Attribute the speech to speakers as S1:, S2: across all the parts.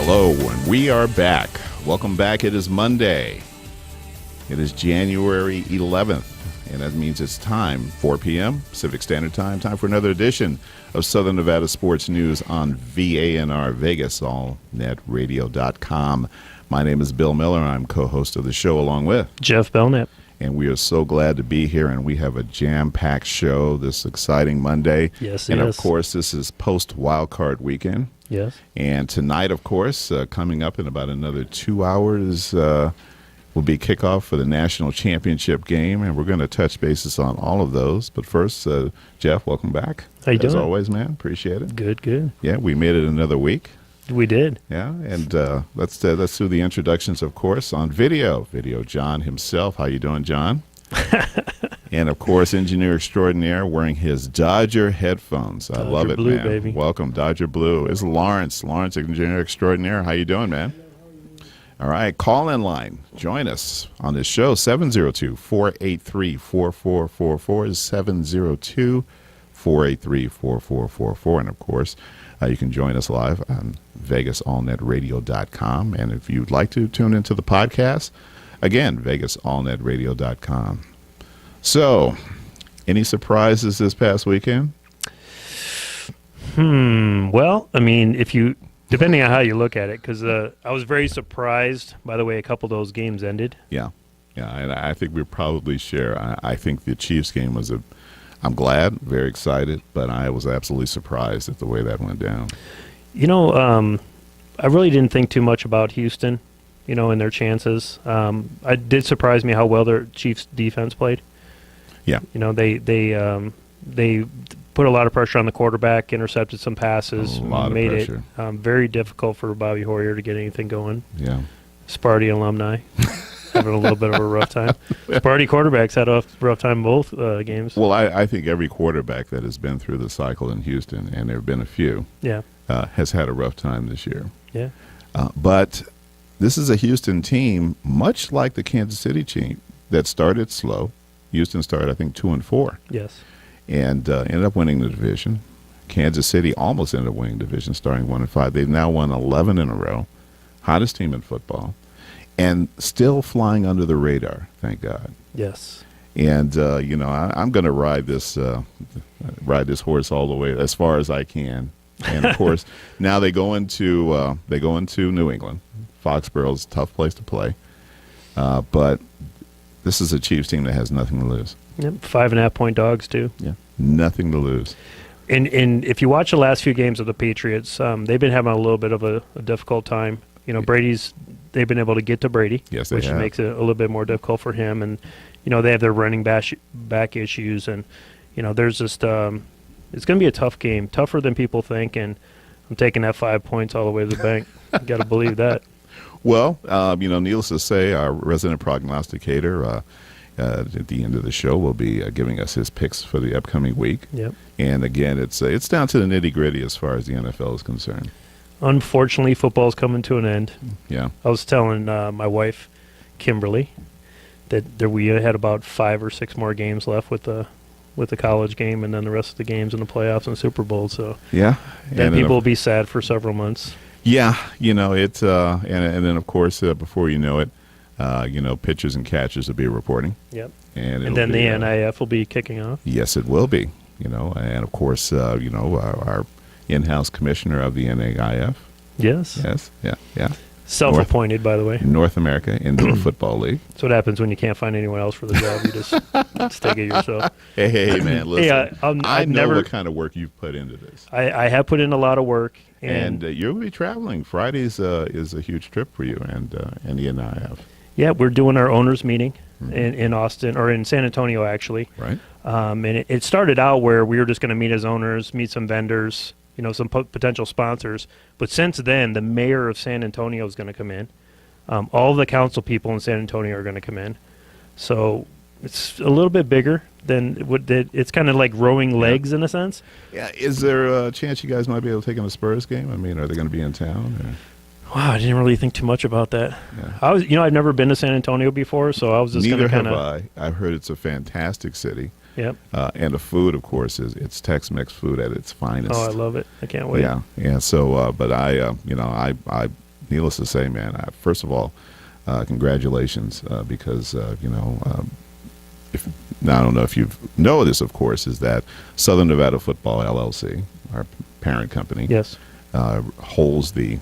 S1: Hello, and we are back. Welcome back. It is Monday. It is January 11th, and that means it's time, 4 p.m. Pacific Standard Time, time for another edition of Southern Nevada Sports News on VANR Vegas, allnetradio.com. My name is Bill Miller. I'm co-host of the show along with
S2: Jeff Belknap.
S1: And we are so glad to be here, and we have a jam-packed show this exciting Monday.
S2: Yes,
S1: and, of course, this is post-wildcard weekend.
S2: Yes.
S1: And tonight, of course, coming up in about another 2 hours, will be kickoff for the national championship game, and we're going to touch bases on all of those. But first, Jeff, welcome back.
S2: How you doing?
S1: As always, man. Appreciate it.
S2: Good, good.
S1: Yeah, we made it another week.
S2: We did.
S1: Yeah, and let's do the introductions, of course, on video. Video John himself. How you doing, John? And, of course, engineer extraordinaire wearing his Dodger headphones. I love it,
S2: Blue,
S1: man.
S2: baby.
S1: Welcome, Dodger Blue. It's Lawrence. Lawrence, engineer extraordinaire. How you doing, man? All right, call-in line. Join us on this show, 702-483-4444 is 702-483-4444. And, of course, you can join us live on VegasAllNetRadio.com. And if you'd like to tune into the podcast, again, VegasAllNetRadio.com. So, any surprises this past weekend?
S2: Well, I mean, depending on how you look at it, because I was very surprised by the way a couple of those games ended.
S1: Yeah, and I think we probably share. I think the Chiefs game was I'm glad, very excited, but I was absolutely surprised at the way that went down.
S2: You know, I really didn't think too much about Houston, and their chances. It did surprise me how well their Chiefs defense played.
S1: Yeah.
S2: They put a lot of pressure on the quarterback, intercepted some passes, made it very difficult for Bobby Hoyer to get anything going.
S1: Yeah.
S2: Sparty alumni having a little bit of a rough time. Sparty quarterbacks had a rough time both games.
S1: Well, I think every quarterback that has been through the cycle in Houston, and there have been a few, has had a rough time this year.
S2: Yeah.
S1: But this is a Houston team, much like the Kansas City team, that started slow. Houston started, I think, 2-4.
S2: Yes.
S1: And ended up winning the division. Kansas City almost ended up winning the division, starting 1-5. They've now won 11 in a row, hottest team in football, and still flying under the radar. Thank God.
S2: Yes.
S1: And I'm going to ride this horse all the way as far as I can. And of course, now they go into New England. Foxborough's a tough place to play, but this is a Chiefs team that has nothing to lose.
S2: Yep, 5.5-point dogs too.
S1: Yeah, nothing to lose.
S2: And if you watch the last few games of the Patriots, they've been having a little bit of a difficult time. They've been able to get to Brady,
S1: yes,
S2: which makes it a little bit more difficult for him. And they have their running back issues, and there's just it's going to be a tough game, tougher than people think. And I'm taking that 5 points all the way to the bank. You got to believe that.
S1: Well, needless to say, our resident prognosticator at the end of the show will be giving us his picks for the upcoming week.
S2: Yep.
S1: And again, it's down to the nitty-gritty as far as the NFL is concerned.
S2: Unfortunately, football's coming to an end.
S1: Yeah.
S2: I was telling my wife, Kimberly, that we had about 5 or 6 more games left with the college game, and then the rest of the games in the playoffs and Super Bowl. So
S1: yeah,
S2: then people will be sad for several months.
S1: Yeah, it's and then of course before you know it, pitchers and catchers will be reporting.
S2: Yep.
S1: And
S2: then the NIF will be kicking off.
S1: Yes, it will be. And of course, our in-house commissioner of the NAIF.
S2: Yes.
S1: Yes. Yeah.
S2: Self-appointed, by the way.
S1: North America Indoor Football League.
S2: That's what happens when you can't find anyone else for the job. You just take it yourself.
S1: Hey, man, listen.
S2: Hey,
S1: I know what kind of work you've put into this.
S2: I have put in a lot of work.
S1: And you'll be traveling. Fridays is a huge trip for you and the NIF.
S2: Yeah, we're doing our owners meeting in Austin, or in San Antonio, actually.
S1: Right.
S2: And it started out where we were just going to meet as owners, meet some vendors, some potential sponsors. But since then, the mayor of San Antonio is going to come in. All the council people in San Antonio are going to come in. So it's a little bit bigger than it's kind of like rowing legs in a sense.
S1: Yeah. Is there a chance you guys might be able to take in a Spurs game? I mean, are they going to be in town? Or?
S2: Wow, I didn't really think too much about that.
S1: Yeah.
S2: I've never been to San Antonio before, so I was just going to kind of.
S1: Neither have I. I've heard it's a fantastic city.
S2: Yep.
S1: And the food, of course, it's Tex-Mex food at its finest.
S2: Oh, I love it. I can't wait.
S1: Yeah. So, but I needless to say, man, first of all, congratulations, because if now I don't know if you know this, of course, is that Southern Nevada Football LLC, our parent company,
S2: Yes.
S1: holds the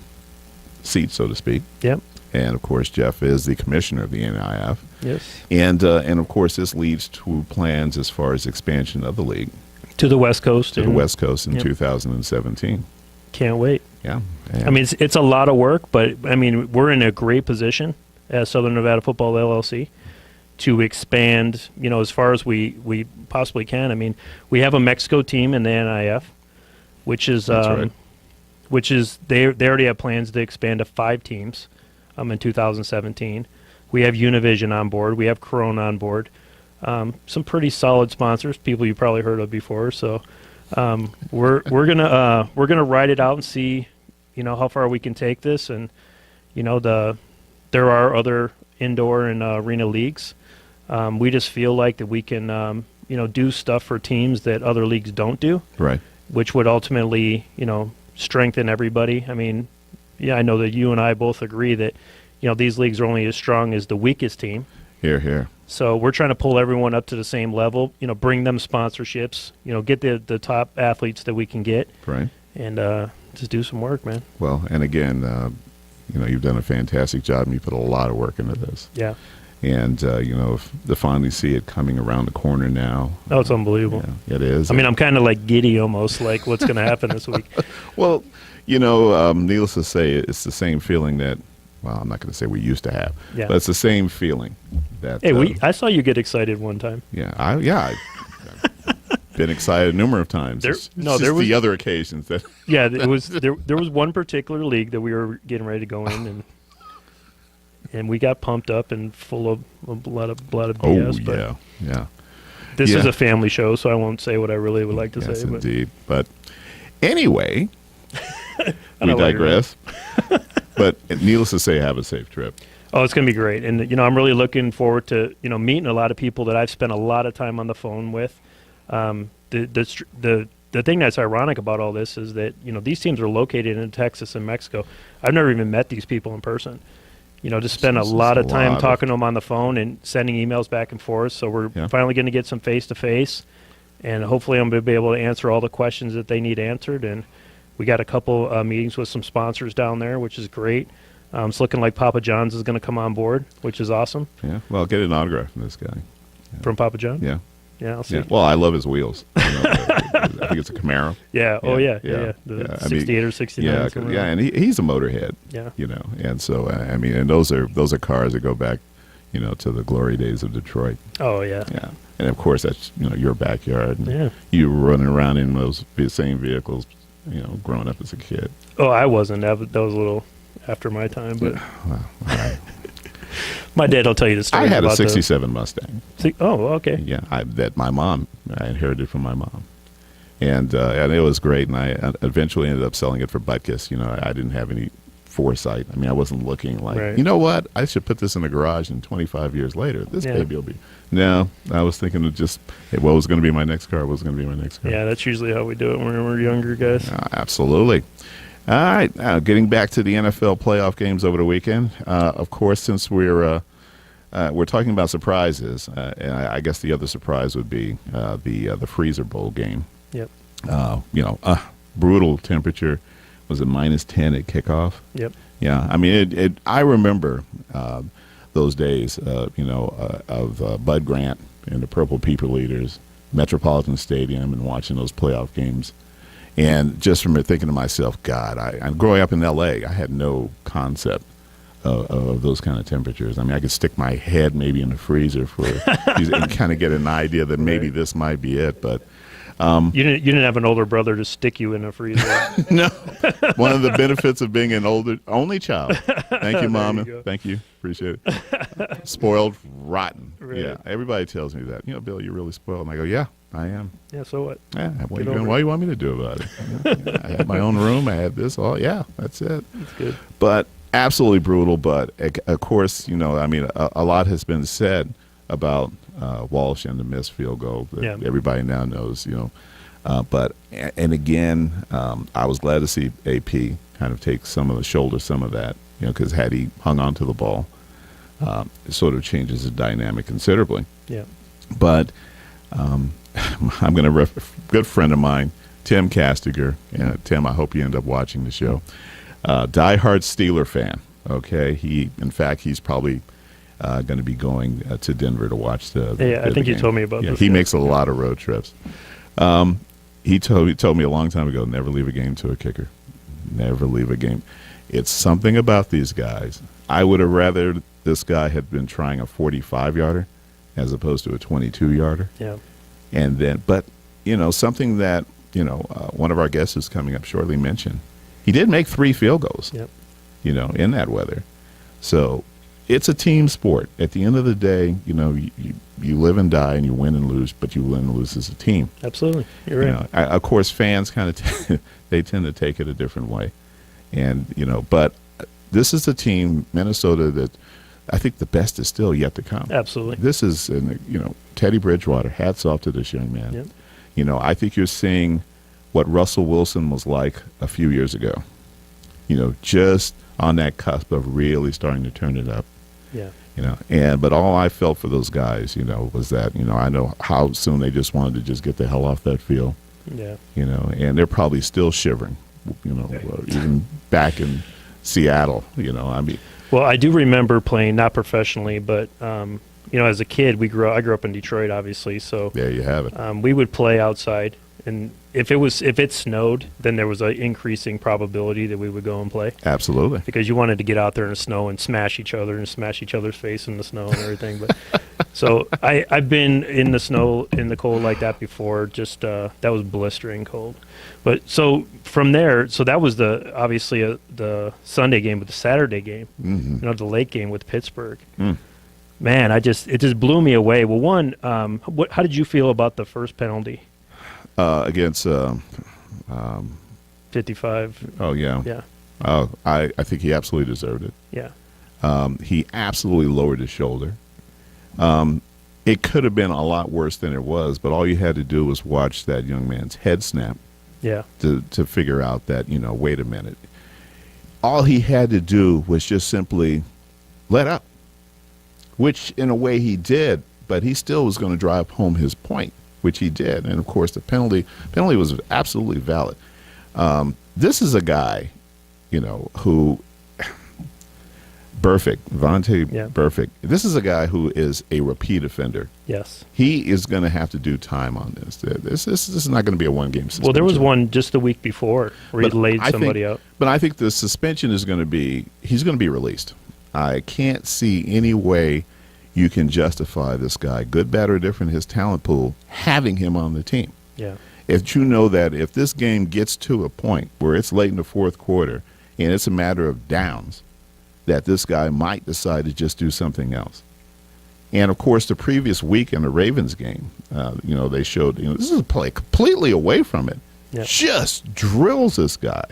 S1: seat, so to speak.
S2: Yep.
S1: And of course, Jeff is the commissioner of the NIF.
S2: Yes.
S1: And of course, this leads to plans as far as expansion of the league
S2: To the West Coast.
S1: to the
S2: and
S1: West Coast in
S2: Yep.
S1: 2017.
S2: Can't wait.
S1: Yeah.
S2: I mean, it's a lot of work, but I mean, we're in a great position as Southern Nevada Football LLC to expand, as far as we possibly can. I mean, we have a Mexico team in the NIF, which is
S1: That's right.
S2: which is they already have plans to expand to 5 teams in 2017. We have Univision on board. We have Corona on board. Some pretty solid sponsors, people you probably heard of before. So we're gonna ride it out and see, how far we can take this. And there are other indoor and arena leagues. We just feel like that we can do stuff for teams that other leagues don't do,
S1: Right.
S2: which would ultimately strengthen everybody. I mean, yeah, I know that you and I both agree that these leagues are only as strong as the weakest team.
S1: Here, here.
S2: So we're trying to pull everyone up to the same level, bring them sponsorships, get the top athletes that we can get,
S1: Right.
S2: and just do some work, man.
S1: Well, and again, you've done a fantastic job, and you put a lot of work into this.
S2: Yeah.
S1: And to finally see it coming around the corner now,
S2: Oh, it's unbelievable.
S1: yeah, it is.
S2: I mean, I'm kind of like giddy almost, like what's going to happen this week.
S1: Well, needless to say, it's the same feeling that, well, I'm not going to say we used to have,
S2: Yeah.
S1: but it's the same feeling that.
S2: Hey, I saw you get excited one time.
S1: I've been excited a number of times.
S2: There-
S1: It's
S2: no,
S1: just
S2: there was-
S1: the other occasions that.
S2: Yeah, it was there was one particular league that we were getting ready to go in, and we got pumped up and full of a lot of BS. But
S1: yeah.
S2: this is
S1: Yeah.
S2: a family show, so I won't say what I really would like to
S1: Yes,
S2: say. But
S1: indeed. But anyway,
S2: I
S1: we
S2: know what you're
S1: digress. But needless to say, have a safe trip.
S2: Oh, it's going to be great. And, I'm really looking forward to, meeting a lot of people that I've spent a lot of time on the phone with. The thing that's ironic about all this is that, these teams are located in Texas and Mexico. I've never even met these people in person. Just spend a
S1: This is
S2: lot
S1: a
S2: of time
S1: lot of-
S2: talking to them on the phone and sending emails back and forth. So we're
S1: Yeah.
S2: finally going to get some face-to-face. And hopefully I'm going to be able to answer all the questions that they need answered. And we got a couple meetings with some sponsors down there, which is great. It's looking like Papa John's is going to come on board, which is awesome.
S1: Yeah. Well, get an autograph from this guy.
S2: From Papa John?
S1: Yeah.
S2: Yeah, I'll see.
S1: Yeah. Well, I love his wheels. I think it's a Camaro.
S2: Yeah. Oh, yeah.
S1: Yeah.
S2: Yeah. The
S1: Yeah. I mean,
S2: 68 or 69.
S1: Yeah.
S2: somewhere
S1: Yeah.
S2: around.
S1: And he's a motorhead.
S2: Yeah.
S1: And so and those are cars that go back, to the glory days of Detroit.
S2: Oh, yeah.
S1: Yeah. And of course, that's your backyard. And
S2: Yeah.
S1: you were running around in those same vehicles, growing up as a kid.
S2: Oh, I wasn't. That was a little after my time, but
S1: Well, all right.
S2: my dad will tell you the story.
S1: I had a
S2: about
S1: '67 Mustang.
S2: Oh, okay.
S1: Yeah, that I inherited from my mom, and it was great. And I eventually ended up selling it for Butkus. I didn't have any foresight. I mean, I wasn't looking like,
S2: Right.
S1: you know what, I should put this in the garage, and 25 years later, this
S2: Yeah.
S1: baby will be. No, I was thinking of just what was going to be my next car. What was going to be my next car?
S2: Yeah, that's usually how we do it when we're younger guys.
S1: Absolutely. All right, getting back to the NFL playoff games over the weekend. Of course, since we're talking about surprises, and I guess the other surprise would be the Freezer Bowl game.
S2: Yep.
S1: Brutal temperature. Was it -10 at kickoff?
S2: Yep.
S1: Yeah, I mean, I remember those days, of Bud Grant and the Purple People Eaters, Metropolitan Stadium, and watching those playoff games. And just from thinking to myself, God, I'm growing up in L.A., I had no concept of those kind of temperatures. I mean, I could stick my head maybe in the freezer and kind of get an idea that maybe
S2: Right.
S1: this might be it, but.
S2: You didn't have an older brother to stick you in a freezer.
S1: No, one of the benefits of being an only child. Thank you, Mama.
S2: go.
S1: Thank you, appreciate it. Spoiled, rotten.
S2: Right.
S1: Yeah, everybody tells me that. Bill, you're really spoiled. And I go, yeah, I am.
S2: Yeah. So what?
S1: Yeah, what
S2: Get over
S1: do you want me to do about it? Yeah, I had my own room. I had this. Oh, yeah, that's it.
S2: That's good.
S1: But absolutely brutal. But of course, a lot has been said about Walsh and the missed field goal that
S2: Yeah.
S1: everybody now knows. But again, I was glad to see AP kind of shoulder some of that. because had he hung on to the ball, it sort of changes the dynamic considerably.
S2: Yeah.
S1: But I'm going to good friend of mine, Tim Castiger. Tim, I hope you end up watching the show. Diehard Steeler fan. Okay, he's probably going to be going to Denver to watch the
S2: I think you
S1: game.
S2: told me about this.
S1: He makes a lot of road trips. He told me a long time ago, never leave a game to a kicker. Never leave a game. It's something about these guys. I would have rather this guy had been trying a 45-yarder as opposed to a 22-yarder.
S2: Yeah.
S1: And then, but, something that, one of our guests who's coming up shortly mentioned, he did make 3 field goals,
S2: Yep.
S1: In that weather. So it's a team sport. At the end of the day, you live and die and you win and lose, but you win and lose as a team.
S2: Absolutely. You're right.
S1: Of course, fans kind of they tend to take it a different way, and but this is a team, Minnesota, that I think the best is still yet to come.
S2: Absolutely.
S1: This is, Teddy Bridgewater. Hats off to this young man.
S2: Yep.
S1: I think you're seeing what Russell Wilson was like a few years ago. Just on that cusp of really starting to turn it up.
S2: Yeah.
S1: But all I felt for those guys, was that, I know how soon they just wanted to just get the hell off that field.
S2: Yeah.
S1: And they're probably still shivering, even back in Seattle,
S2: Well, I do remember playing, not professionally, but as a kid, I grew up in Detroit, obviously. So
S1: there you have it.
S2: we would play outside, and if it snowed, then there was an increasing probability that we would go and play
S1: Absolutely.
S2: because you wanted to get out there in the snow and smash each other and smash each other's face in the snow and everything. But so I've been in the snow, in the cold like that before. Just that was blistering cold. But so from there, so that was obviously the Sunday game, but the Saturday game,
S1: Mm-hmm.
S2: the late game with Pittsburgh.
S1: Mm.
S2: Man, it just blew me away. Well, one, how did you feel about the first penalty?
S1: Against
S2: 55.
S1: oh yeah.
S2: Yeah.
S1: I think he absolutely deserved it.
S2: Yeah.
S1: He absolutely lowered his shoulder. It could have been a lot worse than it was, but all you had to do was watch that young man's head snap
S2: Yeah.
S1: to figure out that, wait a minute. All he had to do was just simply let up, which in a way he did, but he still was going to drive home his point, which he did. And of course, the penalty was absolutely valid. This is a guy, who Vontae
S2: Yeah.
S1: Burfict. This is a guy who is a repeat offender.
S2: Yes.
S1: He is going to have to do time on this. This is not going to be a one-game suspension.
S2: Well, there was one just the week before where he
S1: But
S2: laid
S1: I
S2: somebody
S1: think,
S2: out.
S1: But I think the suspension is going to be, he's going to be released. I can't see any way you can justify this guy, good, bad, or different, his talent pool, having him on the team.
S2: Yeah.
S1: If you know that if this game gets to a point where it's late in the fourth quarter and it's a matter of downs, that this guy might decide to just do something else. And, of course, the previous week in the Ravens game, they showed, this is a play completely away from it.
S2: Yeah.
S1: Just drills this guy.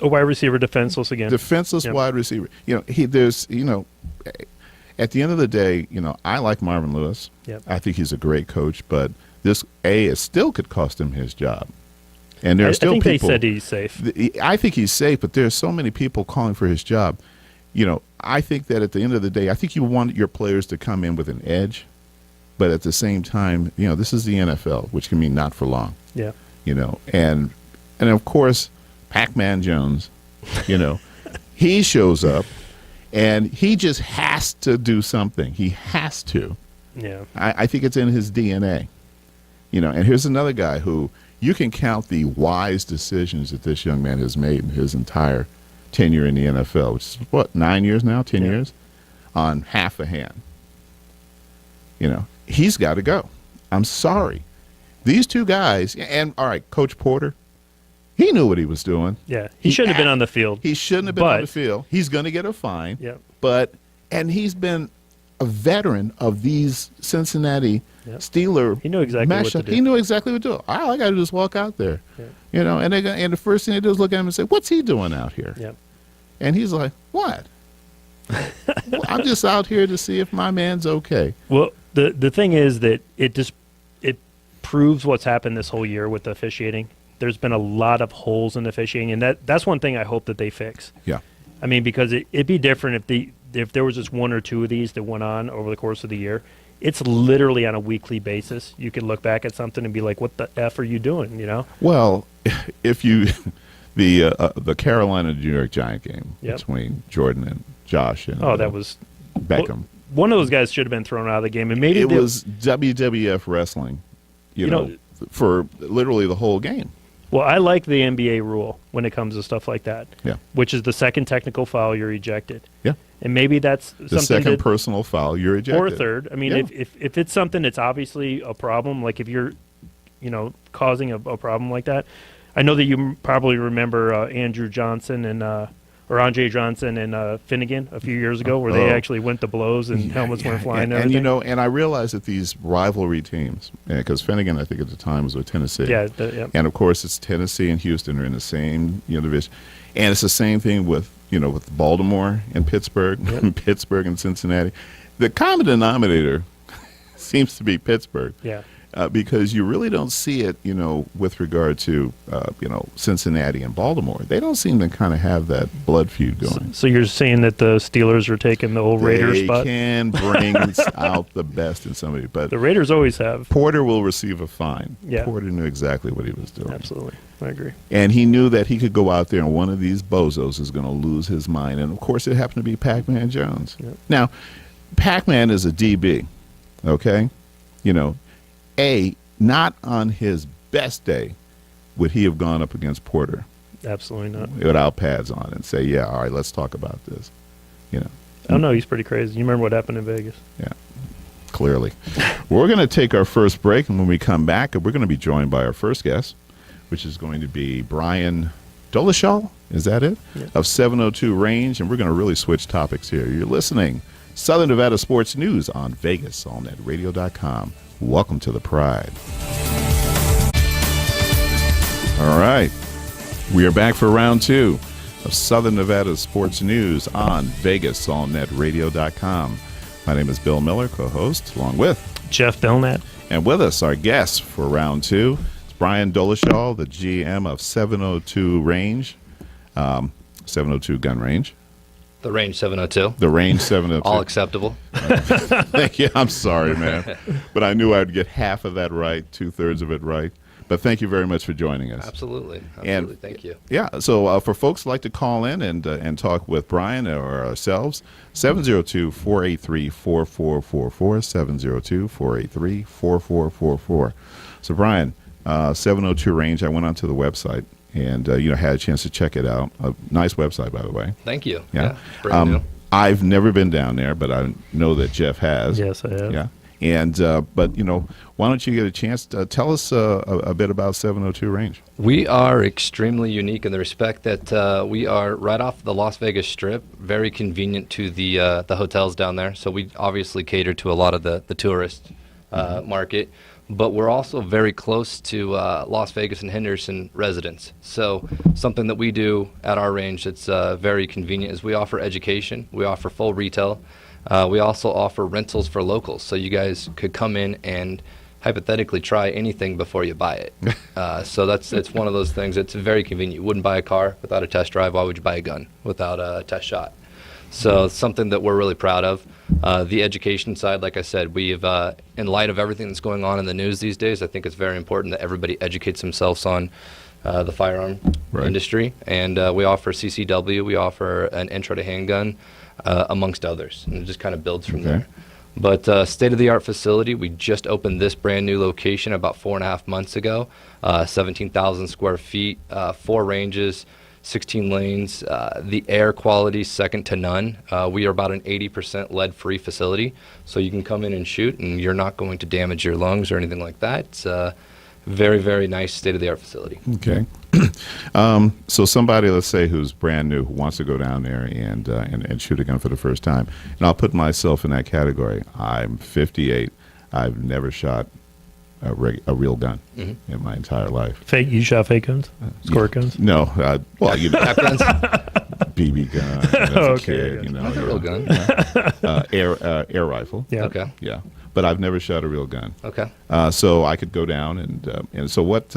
S2: A wide receiver defenseless again.
S1: Defenseless
S2: Yep.
S1: wide receiver. At the end of the day, I like Marvin Lewis.
S2: Yep.
S1: I think he's a great coach, but this it still could cost him his job. And there are still
S2: I think
S1: people.
S2: they said he's safe.
S1: I think he's safe, but there's so many people calling for his job. I think that at the end of the day, I think you want your players to come in with an edge, but at the same time, this is the NFL, which can mean not for long.
S2: Yeah.
S1: And of course, Pac-Man Jones, he shows up and he just has to do something. He has to.
S2: Yeah.
S1: I think it's in his DNA. And here's another guy who you can count the wise decisions that this young man has made in his entire tenure in the NFL, which is 9 years now, 10
S2: Yeah.
S1: years, on half a hand. He's got to go. I'm sorry. These two guys, and all right, Coach Porter, he knew what he was doing.
S2: Yeah. He shouldn't have been on the field.
S1: He shouldn't have been on
S2: But-
S1: the field. He's going to get a fine.
S2: Yep.
S1: And he's been a veteran of these Cincinnati
S2: Yep.
S1: Steeler.
S2: He knew exactly what to
S1: mashup.
S2: do.
S1: He knew exactly what to do. All I got to do is walk out there.
S2: Yeah.
S1: And the first thing they do is look at him and say, "What's he doing out here?"
S2: Yep.
S1: And he's like, "What? Well, I'm just out here to see if my man's okay."
S2: Well, the thing is that it proves what's happened this whole year with the officiating. There's been a lot of holes in the officiating, and that's one thing I hope that they fix.
S1: Yeah.
S2: I mean, because it'd be different if there was just one or two of these that went on over the course of the year. It's literally on a weekly basis. You could look back at something and be like, "What the f are you doing?" You know?
S1: Well, if you the Carolina New York Giant game
S2: Yep.
S1: between Jordan and Josh and
S2: Oh, that was
S1: Beckham.
S2: one of those guys should have been thrown out of the game, and maybe
S1: It was WWF wrestling, you know, for literally the whole game.
S2: Well, I like the NBA rule when it comes to stuff like that.
S1: Yeah.
S2: Which is the second technical foul, you're ejected.
S1: Yeah.
S2: And maybe that's
S1: The
S2: something
S1: second
S2: that,
S1: personal foul, you're ejected.
S2: or third. I mean,
S1: Yeah.
S2: if it's something that's obviously a problem, like if you're, causing a problem like that. I know that you probably remember Andrew Johnson and or Andre Johnson and Finnegan a few years ago, where they actually went to blows and helmets went flying.
S1: And you know, and I realize that these rivalry teams, because Finnegan, I think at the time was with Tennessee.
S2: Yeah.
S1: And of course, it's Tennessee and Houston are in the same division, and it's the same thing with with Baltimore and Pittsburgh, and Pittsburgh and Cincinnati. The common denominator seems to be Pittsburgh.
S2: Yeah.
S1: Because you really don't see it, with regard to, Cincinnati and Baltimore. They don't seem to kind of have that blood feud going.
S2: So you're saying that the Steelers are taking the old Raiders spot?
S1: They can bring out the best in somebody, but
S2: The Raiders always have.
S1: Porter will receive a fine.
S2: Yeah.
S1: Porter knew exactly what he was doing.
S2: Absolutely. I agree.
S1: And he knew that he could go out there and one of these bozos is going to lose his mind. And, of course, it happened to be Pac-Man Jones.
S2: Yep.
S1: Now, Pac-Man is a DB, okay? Not on his best day would he have gone up against Porter
S2: Absolutely not.
S1: without pads on and say, yeah, all right, let's talk about this.
S2: I don't know. He's pretty crazy. You remember what happened in Vegas?
S1: Yeah, clearly. We're going to take our first break, and when we come back, we're going to be joined by our first guest, which is going to be Brian Dolezal, is that it?
S2: Yeah.
S1: Of 702 Range, and we're going to really switch topics here. You're listening Southern Nevada Sports News on VegasAllNetRadio.com. Welcome to the Pride. All right. We are back for round two of Southern Nevada Sports News on VegasAllNetRadio.com. My name is Bill Miller, co-host, along with
S2: Jeff Belknap.
S1: and with us, our guest for round two is Brian Dolezal, the GM of 702 Range, 702 Gun Range.
S3: The range 702.
S1: The Range 702.
S3: All acceptable.
S1: Thank you. I'm sorry, man. But I knew I'd get half of that right, 2/3 of it right. But thank you very much for joining us.
S3: Absolutely.
S1: And-
S3: Thank you.
S1: Yeah, so for folks who like to call in and talk with Brian or ourselves, 702-483-4444, 702-483-4444. So Brian, 702 Range, I went onto the website and had a chance to check it out. A nice website, by the way.
S3: Thank you.
S1: Yeah.
S3: Brand new.
S1: I've never been down there, but I know that Jeff has.
S2: Yes, I have.
S1: Yeah. And but why don't you get a chance to tell us a bit about 702 Range?
S3: We are extremely unique in the respect that we are right off the Las Vegas Strip, very convenient to the hotels down there. So we obviously cater to a lot of the tourist market, but we're also very close to Las Vegas and Henderson residents. So something that we do at our range that's very convenient is we offer education, we offer full retail. We also offer rentals for locals, so you guys could come in and hypothetically try anything before you buy it. So it's one of those things. It's very convenient. You wouldn't buy a car without a test drive. Why would you buy a gun without a test shot? So it's something that we're really proud of. The education side, like I said, we've in light of everything that's going on in the news these days, I think it's very important that everybody educates themselves on the firearm industry. And we offer CCW. We offer an intro to handgun. Amongst others, and it just kind of builds from there. But state-of-the-art facility. We just opened this brand new location about 4.5 months ago. 17,000 square feet, 4 ranges, 16 lanes. The air quality second to none. We are about an 80% lead-free facility, so you can come in and shoot, and you're not going to damage your lungs or anything like that. It's a very, very nice state-of-the-art facility.
S1: Okay. So somebody, let's say, who's brand new, who wants to go down there and shoot a gun for the first time, and I'll put myself in that category. I'm 58. I've never shot a real gun in my entire life.
S2: Fake? You shot fake guns? Squirt guns?
S1: No. Well,
S3: Tap guns?
S1: BB gun as a
S2: Okay,
S1: kid,
S3: Not a real gun.
S1: air rifle.
S2: Yeah.
S3: Okay.
S1: Yeah. But I've never shot a real gun.
S3: Okay.
S1: So I could go down and so what?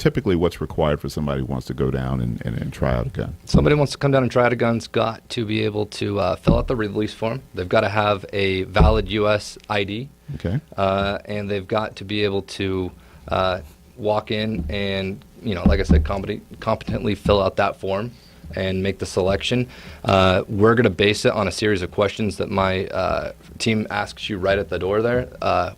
S1: typically what's required for somebody who wants to go down and try out a gun?
S3: Somebody wants to come down and try out a gun's got to be able to fill out the release form. They've got to have a valid U.S. ID,
S1: Okay.
S3: and they've got to be able to walk in and, like I said, competently fill out that form and make the selection. We're going to base it on a series of questions that my team asks you right at the door there,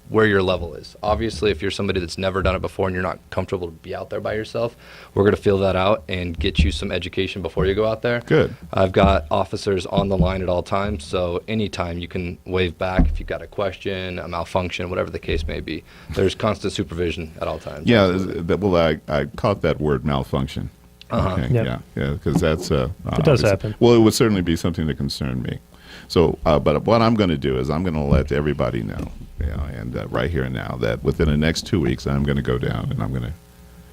S3: where your level is. Obviously, if you're somebody that's never done it before and you're not comfortable to be out there by yourself, we're going to fill that out and get you some education before you go out there.
S1: Good.
S3: I've got officers on the line at all times, so anytime you can wave back if you've got a question, a malfunction, whatever the case may be. There's constant supervision at all times.
S1: Yeah.
S3: Absolutely.
S1: Well, I caught that word malfunction.
S3: Uh-huh.
S1: Okay,
S2: Yep.
S1: yeah, because that's
S2: It does
S1: obviously-
S2: happen.
S1: Well, it would certainly be something to concern me. So, but what I'm going to do is I'm going to let everybody know, and right here and now, that within the next 2 weeks I'm going to go down and I'm going to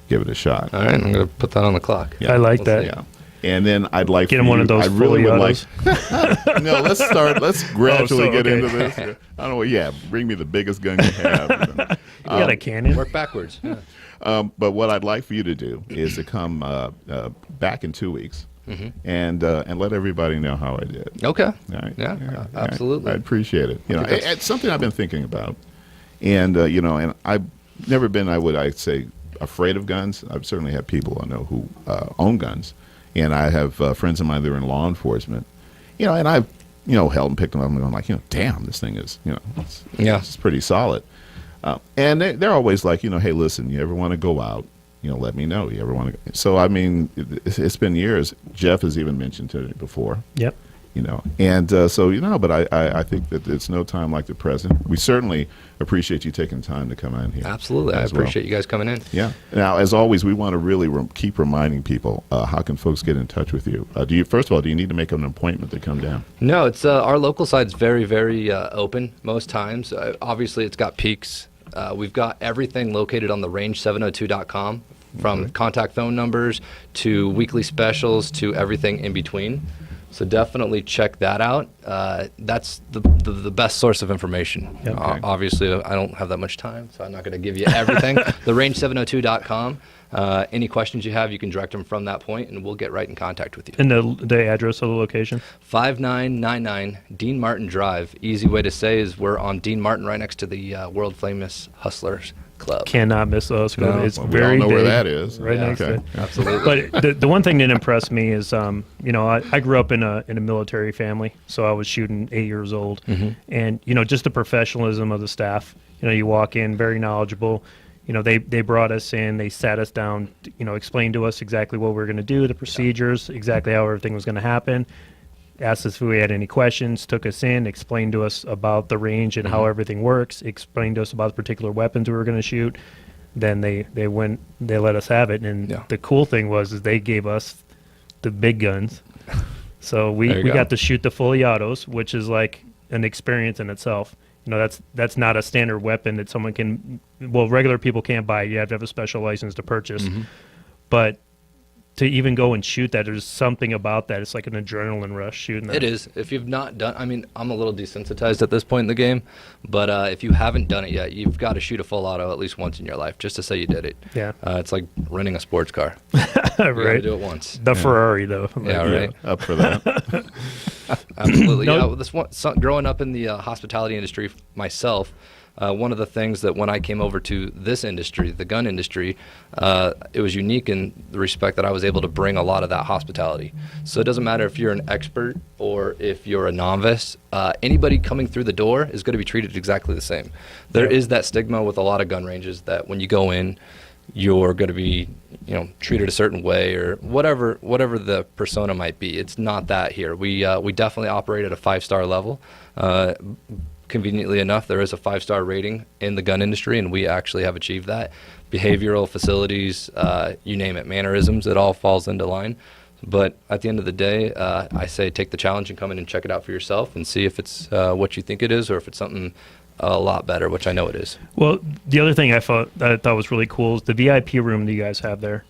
S1: give it a shot.
S3: All right, I'm going to put that on the clock.
S1: Yeah.
S2: I like
S3: Let's
S2: that.
S3: see.
S1: Yeah. And then I'd like
S2: Get
S1: for
S2: him one
S1: you-
S2: of those
S1: I really
S2: fully
S1: would like.
S2: autos.
S1: No, let's gradually
S2: so,
S1: get
S2: okay.
S1: into this. I don't know. Yeah, bring me the biggest gun you have.
S2: You got a cannon.
S3: Work backwards. Yeah.
S1: But what I'd like for you to do is to come back in 2 weeks and let everybody know how I did.
S3: Okay.
S1: All right?
S3: Yeah, absolutely.
S1: I appreciate it.
S3: I think that's-
S1: It's something I've been thinking about, and and I've never been, I'd say, afraid of guns. I've certainly had people I know who own guns, and I have friends of mine that are in law enforcement, and I've held and picked them up and going like, damn, this thing is, it's pretty solid. And they're always like, hey, listen, you ever want to go out, let me know. You ever want to? So I mean, it's been years. Jeff has even mentioned to me before.
S2: Yep.
S1: And so but I think that it's no time like the present. We certainly appreciate you taking time to come in here.
S3: Absolutely. I
S1: as well.
S3: appreciate you guys coming in.
S1: Yeah. Now, as always, we want to really keep reminding people how can folks get in touch with you. First of all, do you need to make an appointment to come down?
S3: No, it's our local side's very, very open most times. Obviously, it's got peaks. We've got everything located on the range702.com, from contact phone numbers to weekly specials to everything in between. So definitely check that out. That's the best source of information.
S2: Yep.
S1: Okay.
S3: Obviously, I don't have that much time, so I'm not going to give you everything. The range702.com. Any questions you have, you can direct them from that point, and we'll get right in contact with you.
S2: And the address of the location.
S3: 5999 Dean Martin Drive. Easy way to say is we're on Dean Martin, right next to the world famous Hustlers Club.
S2: Cannot miss those.
S3: No.
S2: It's
S1: Well, we
S2: very
S1: all know where
S2: big,
S1: that is.
S2: Right
S3: Yeah.
S2: next to it.
S3: Absolutely.
S2: But the one thing that impressed me is, I grew up in a military family, so I was shooting 8 years old, and just the professionalism of the staff. You walk in very knowledgeable. They brought us in, they sat us down, explained to us exactly what we were going to do, the procedures, exactly how everything was going to happen. Asked us if we had any questions, took us in, explained to us about the range and how everything works, explained to us about the particular weapons we were going to shoot. Then they let us have it, and
S3: Yeah.
S2: the cool thing was is they gave us the big guns, so
S3: There
S2: we
S3: you go.
S2: got to shoot the fully autos, which is like an experience in itself. That's not a standard weapon that someone can. Well, regular people can't buy. You have to have a special license to purchase, but to even go and shoot that, there's something about that. It's like an adrenaline rush shooting that.
S3: It is. If you've not done, I'm a little desensitized at this point in the game, but if you haven't done it yet, you've got to shoot a full auto at least once in your life, just to say you did it.
S2: Yeah.
S3: It's like renting a sports car. You got to
S2: Right.
S3: do it once.
S2: The Ferrari, though.
S3: Yeah, right.
S1: Up for that.
S3: Absolutely.
S2: No-
S3: Yeah. Growing up in the hospitality industry myself, one of the things that when I came over to this industry, the gun industry, it was unique in the respect that I was able to bring a lot of that hospitality. So it doesn't matter if you're an expert or if you're a novice, anybody coming through the door is going to be treated exactly the same. There
S2: Yep.
S3: is that stigma with a lot of gun ranges that when you go in, you're going to be, treated a certain way or whatever the persona might be. It's not that here. We definitely operate at a 5-star level. Conveniently enough, there is a 5-star rating in the gun industry, and we actually have achieved that. Behavioral, facilities, you name it, mannerisms, it all falls into line. But at the end of the day, I say take the challenge and come in and check it out for yourself and see if it's what you think it is or if it's something a lot better, which I know it is.
S2: Well, the other thing I thought was really cool is the VIP room that you guys have there.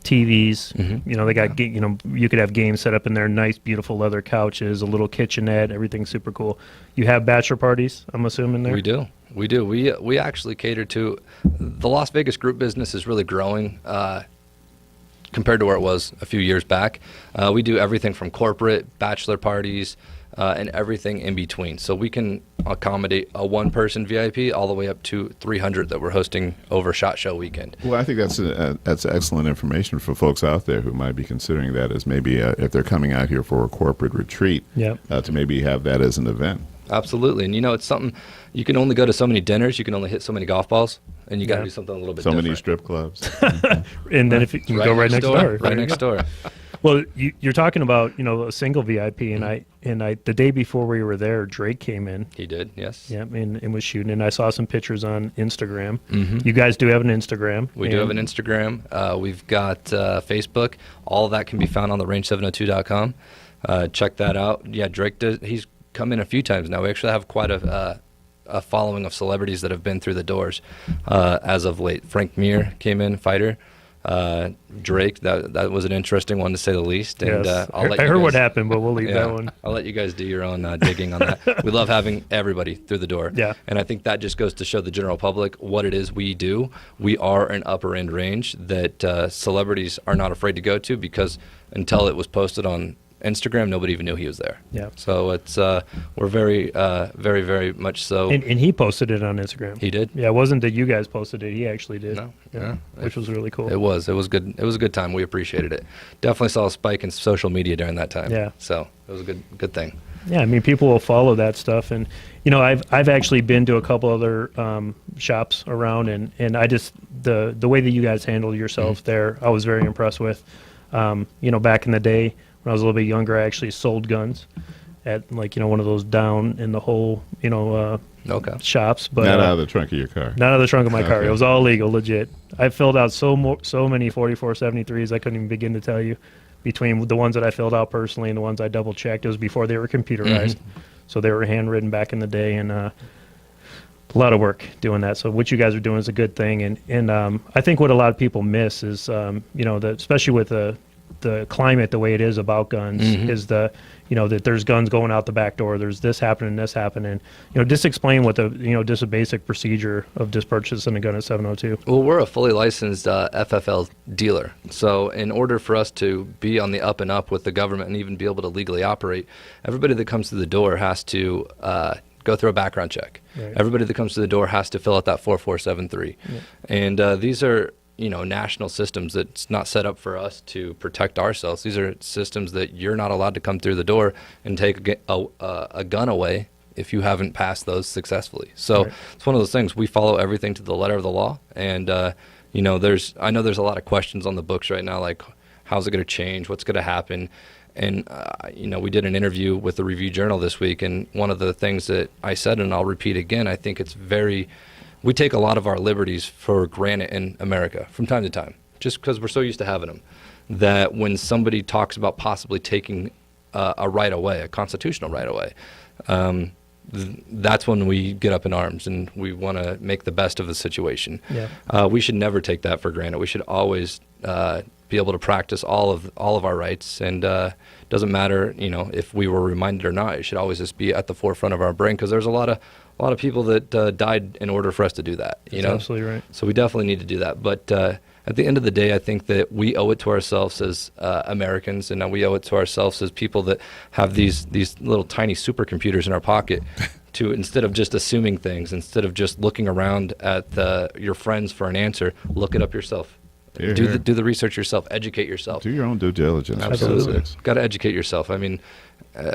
S2: TVs.
S3: Mhm.
S2: You know, they got you could have games set up in there, nice, beautiful leather couches, a little kitchenette, everything's super cool. You have bachelor parties, I'm assuming there.
S3: We do. We actually cater to the Las Vegas group business is really growing compared to where it was a few years back. We do everything from corporate, bachelor parties, and everything in between. So we can accommodate a one-person VIP all the way up to 300 that we're hosting over SHOT Show weekend.
S1: Well, I think that's excellent information for folks out there who might be considering that as maybe if they're coming out here for a corporate retreat, to maybe have that as an event.
S3: Absolutely. And, it's something you can only go to so many dinners. You can only hit so many golf balls. And you got to do something a little bit
S1: so
S3: different.
S1: many strip clubs.
S2: And then if you can go right next door.
S3: Right next door.
S2: Well, you're talking about, a single VIP, and I the day before we were there, Drake came in.
S3: He did, yes.
S2: Yeah, and was shooting, and I saw some pictures on Instagram.
S3: Mhm.
S2: You guys do have an Instagram.
S3: We do have an Instagram. We've got Facebook. All of that can be found on the range702.com. Check that out. Yeah, Drake he's come in a few times now. We actually have quite a following of celebrities that have been through the doors as of late. Frank Mir came in, fighter. Drake, that was an interesting one to say the least. And
S2: Yes.
S3: I'll let
S2: I
S3: you
S2: heard
S3: guys,
S2: what happened, but we'll leave that one.
S3: I'll let you guys do your own digging on that. We love having everybody through the door.
S2: Yeah.
S3: And I think that just goes to show the general public what it is we do. We are an upper end range that celebrities are not afraid to go to, because until it was posted on Instagram, nobody even knew he was there.
S2: Yeah.
S3: So it's we're very, very, very much so.
S2: And he posted it on Instagram.
S3: He did.
S2: Yeah, it wasn't that you guys posted it. He actually did.
S3: No.
S2: Yeah, which was really cool.
S3: It was good. It was a good time. We appreciated it. Definitely saw a spike in social media during that time.
S2: Yeah.
S3: So it was a good thing.
S2: Yeah, I mean, people will follow that stuff, and I've actually been to a couple other shops around, and I just the way that you guys handled yourself there, I was very impressed with. Back in the day when I was a little bit younger, I actually sold guns at one of those down in the hole
S3: Okay.
S2: shops, but
S1: Not out of the trunk of your car.
S2: not out of the trunk of my car.
S1: Okay.
S2: It was all legal, legit. I filled out so many 4473s, I couldn't even begin to tell you. Between the ones that I filled out personally and the ones I double checked, it was before they were computerized, so they were handwritten back in the day, and a lot of work doing that. So what you guys are doing is a good thing, and I think what a lot of people miss is that especially with the climate the way it is about guns is that there's guns going out the back door, there's this happening, just explain what just a basic procedure of just purchasing a gun at 702.
S3: Well, we're a fully licensed FFL dealer. So in order for us to be on the up and up with the government and even be able to legally operate, everybody that comes through the door has to go through a background check.
S2: Right.
S3: Everybody that comes through the door has to fill out that 4473.
S2: Yeah.
S3: And these are national systems that's not set up for us to protect ourselves. These are systems that you're not allowed to come through the door and take a gun away if you haven't passed those successfully. So
S2: Right.
S3: it's one of those things. We follow everything to the letter of the law. And, I know there's a lot of questions on the books right now, like how's it going to change? What's going to happen? And, we did an interview with the Review Journal this week. And one of the things that I said, and I'll repeat again, I think we take a lot of our liberties for granted in America from time to time, just because we're so used to having them, that when somebody talks about possibly taking a right away, a constitutional right away, that's when we get up in arms and we want to make the best of the situation.
S2: Yeah.
S3: We should never take that for granted. We should always be able to practice all of our rights, and doesn't matter if we were reminded or not. It should always just be at the forefront of our brain, because there's a lot of people that died in order for us to do that.
S2: That's absolutely right.
S3: So we definitely need to do that. But at the end of the day, I think that we owe it to ourselves as Americans, and we owe it to ourselves as people that have these little tiny supercomputers in our pocket to, instead of just assuming things, instead of just looking around at your friends for an answer, look it up yourself.
S1: Here,
S3: Do
S1: here.
S3: the research yourself. Educate yourself.
S1: Do your own due diligence.
S3: Absolutely. Got to educate yourself. I mean,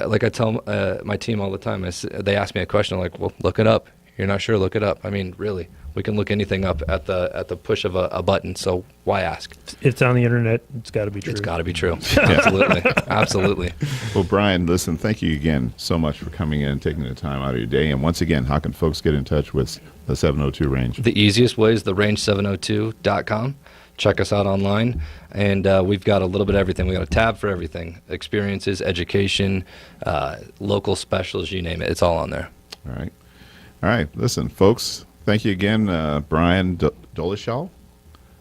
S3: like I tell my team all the time, they ask me a question, I'm like, well, look it up. You're not sure, look it up. I mean, really, we can look anything up at the push of a button, so why ask?
S2: It's on the internet. It's got to be true.
S3: It's got to be true. Absolutely. Absolutely.
S1: Well, Brian, listen, thank you again so much for coming in and taking the time out of your day. And once again, how can folks get in touch with the 702 Range?
S3: The easiest way is the range702.com. Check us out online, and we've got a little bit of everything. We got a tab for everything: experiences, education, local specials, you name it. It's all on there.
S1: All right. All right. Listen, folks, thank you again, Brian Dolezal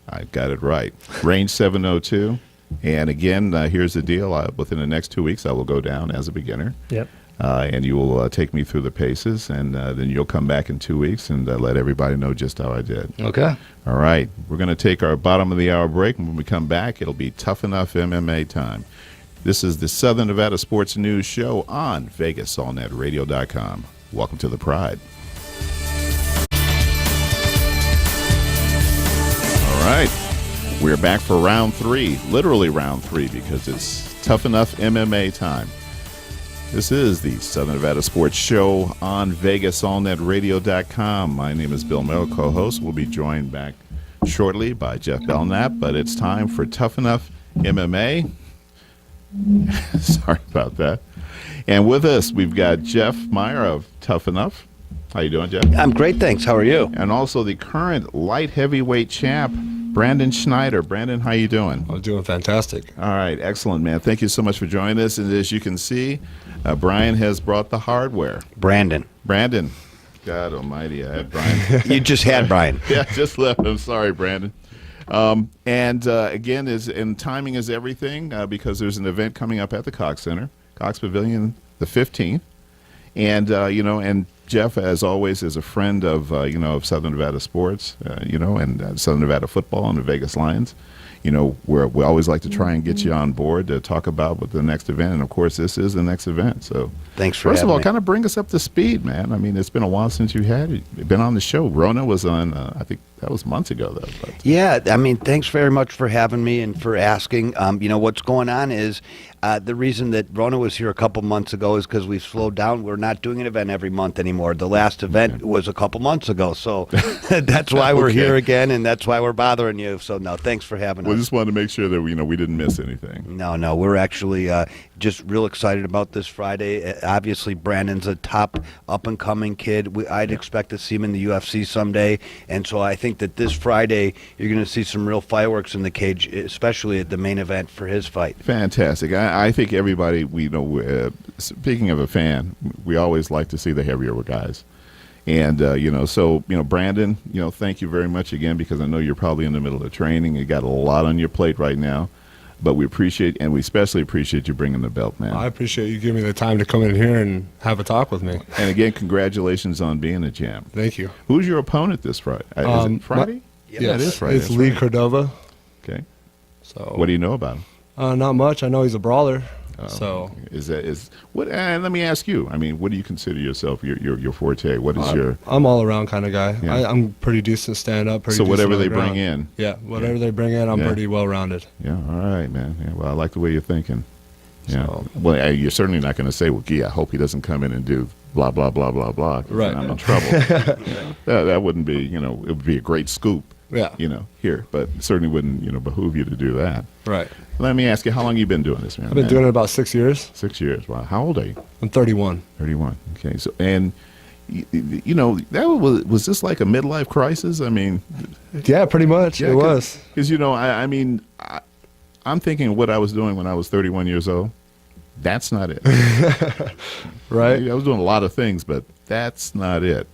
S1: I got it right. Range 702. And again, here's the deal. Within the next 2 weeks, I will go down as a beginner.
S2: Yep.
S1: And you will take me through the paces, and then you'll come back in 2 weeks and let everybody know just how I did.
S3: Okay.
S1: All right. We're going to take our bottom of the hour break, and when we come back, it'll be Tough Enough MMA time. This is the Southern Nevada Sports News Show on VegasAllNetRadio.com. Welcome to the Pride. All right. We're back for round 3, literally round 3, because it's Tough Enough MMA time. This is the Southern Nevada Sports Show on VegasAllNetRadio.com. My name is Bill Merrill, co-host. We'll be joined back shortly by Jeff Belknap, but it's time for Tough Enough MMA. Sorry about that. And with us, we've got Jeff Meyer of Tough Enough. How you doing, Jeff?
S4: I'm great, thanks. How are you?
S1: And also the current light heavyweight champ, Brandon Schneider. Brandon, how you doing?
S5: I'm doing fantastic.
S1: All right, excellent, man. Thank you so much for joining us. And as you can see, Brian has brought the hardware.
S4: Brandon.
S1: Brandon. God almighty, I had Brian.
S4: You just had Brian.
S1: Yeah, just left. I'm sorry, Brandon. Again, timing is everything because there's an event coming up at the Cox Center, Cox Pavilion, the 15th. And Jeff, as always, is a friend of of Southern Nevada sports, and Southern Nevada football and the Vegas Lions. We always like to try and get you on board to talk about what the next event, and of course, this is the next event. So,
S4: Thanks for
S1: first of
S4: having
S1: all,
S4: me.
S1: kind of bring us up to speed, man. I mean, it's been a while since you've been on the show. Rona was on, I think that was months ago, though. But.
S4: Yeah, I mean, thanks very much for having me and for asking. What's going on is the reason that Rona was here a couple months ago is because we've slowed down. We're not doing an event every month anymore. The last event was a couple months ago, so that's why we're here again, and that's why we're bothering you. So, no, thanks for having
S1: We
S4: us.
S1: just wanted to make sure that we didn't miss anything.
S4: No, we're actually just real excited about this Friday. Obviously, Brandon's a top up-and-coming kid. I'd expect to see him in the UFC someday, and so I think that this Friday you're going to see some real fireworks in the cage, especially at the main event for his fight.
S1: Fantastic. I think everybody, speaking of a fan, we always like to see the heavier guys. And, Brandon, thank you very much again, because I know you're probably in the middle of training. You got a lot on your plate right now. But we appreciate, and we especially appreciate you bringing the belt, man.
S5: I appreciate you giving me the time to come in here and have a talk with me.
S1: And again, congratulations on being a champ.
S5: Thank you.
S1: Who's your opponent this Friday? Is it Friday?
S5: Yes,
S1: it is Friday.
S5: It's
S1: That's
S5: Lee
S1: right.
S5: Cordova.
S1: Okay.
S5: So
S1: What do you know about him?
S5: Not much. I know he's a brawler. So
S1: And let me ask you. I mean, what do you consider yourself your forte? What is your?
S5: I'm all around kind of guy.
S1: Yeah.
S5: I'm pretty decent stand up.
S1: So whatever they bring in.
S5: Yeah, whatever they bring in, I'm
S1: Yeah.
S5: pretty well rounded.
S1: Yeah. All right, man. Yeah, well, I like the way you're thinking. Yeah.
S5: So-
S1: Well, you're certainly not going to say, "Well, gee, I hope he doesn't come in and do blah blah blah blah blah." 'Cause
S5: Right.
S1: then I'm in trouble. that wouldn't be. It would be a great scoop.
S5: Yeah.
S1: Here, but it certainly wouldn't behoove you to do that.
S5: Right.
S1: Let me ask you, how long you been doing this, man?
S5: I've been doing it about 6 years.
S1: 6 years. Wow. How old are you?
S5: I'm 31.
S1: 31. Okay. So, and that was this like a midlife crisis? I mean,
S5: Yeah, pretty much.
S1: Yeah,
S5: it was.
S1: because I'm thinking of what I was doing when I was 31 years old. That's not it.
S5: Right.
S1: I was doing a lot of things, but that's not it.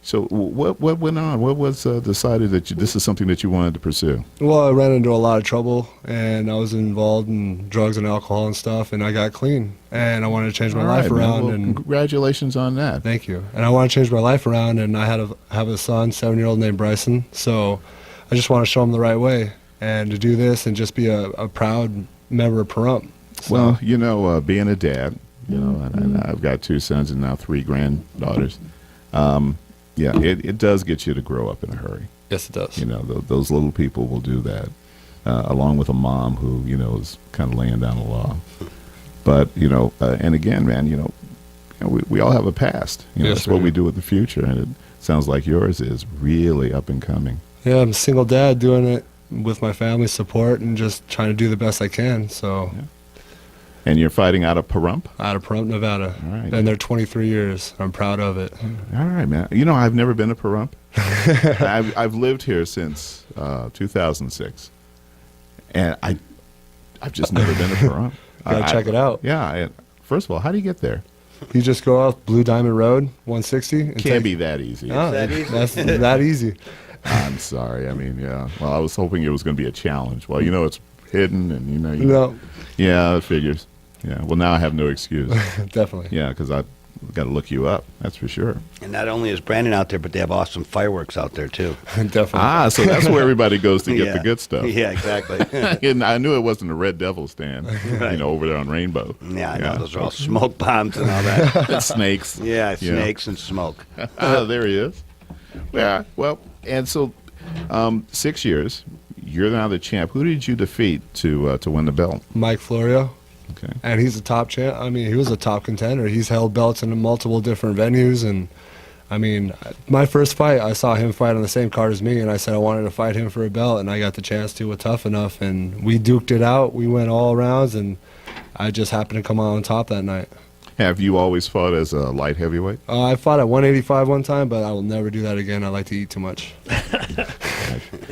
S1: So what went on? What was decided that this is something that you wanted to pursue?
S5: Well, I ran into a lot of trouble, and I was involved in drugs and alcohol and stuff, and I got clean, and I wanted to change my
S1: All
S5: life
S1: right, man.
S5: around.
S1: Well,
S5: And
S1: congratulations on that.
S5: thank you. And I want to change my life around, and I have a son, 7-year-old named Bryson. So I just want to show him the right way, and to do this and just be a proud member of Pahrump. So,
S1: Well, being a dad, and I've got 2 sons and now 3 granddaughters. It does get you to grow up in a hurry.
S5: yes, it does.
S1: Those little people will do that, along with a mom who, is kind of laying down the law. But, and again, man, we all have a past.
S5: Yes,
S1: That's what
S5: we
S1: we
S5: do.
S1: do with the future. And it sounds like yours is really up and coming.
S5: Yeah, I'm a single dad doing it with my family's support and just trying to do the best I can. So
S1: And you're fighting out of Pahrump?
S5: out of Pahrump, Nevada.
S1: All right.
S5: Been there 23 years. I'm proud of it.
S1: All right, man. I've never been to Pahrump. I've lived here since 2006. And I've just never been to Pahrump.
S5: Gotta check it out.
S1: Yeah. First of all, how do you get there?
S5: You just go off Blue Diamond Road, 160. And
S1: Can't be that easy.
S5: Oh,
S4: that easy?
S5: That's that easy.
S1: I'm sorry. I mean, yeah. Well, I was hoping it was going to be a challenge. Well, it's hidden, and
S5: No,
S1: Yeah, it figures. Yeah. Well, now I have no excuse.
S5: definitely.
S1: Yeah, because I got to look you up. That's for sure.
S4: And not only is Brandon out there, but they have awesome fireworks out there too.
S5: Definitely.
S1: So that's where everybody goes to get
S4: Yeah.
S1: the good stuff.
S4: Yeah, exactly.
S1: And I knew it wasn't a Red Devil stand, over there on Rainbow.
S4: Yeah, I know. Those are all smoke bombs and all that.
S1: And snakes.
S4: Yeah, snakes and smoke.
S1: There he is. Yeah. Well, and so 6 years. You're now the champ. Who did you defeat to win the belt?
S5: Mike Florio.
S1: Okay.
S5: And he's a top champ. I mean, he was a top contender. He's held belts in multiple different venues. And, I mean, my first fight, I saw him fight on the same card as me, and I said I wanted to fight him for a belt, and I got the chance to with Tough Enough. And we duked it out. We went all rounds, and I just happened to come out on top that night.
S1: Have you always fought as a light heavyweight?
S5: I fought at 185 one time, but I will never do that again. I like to eat too much.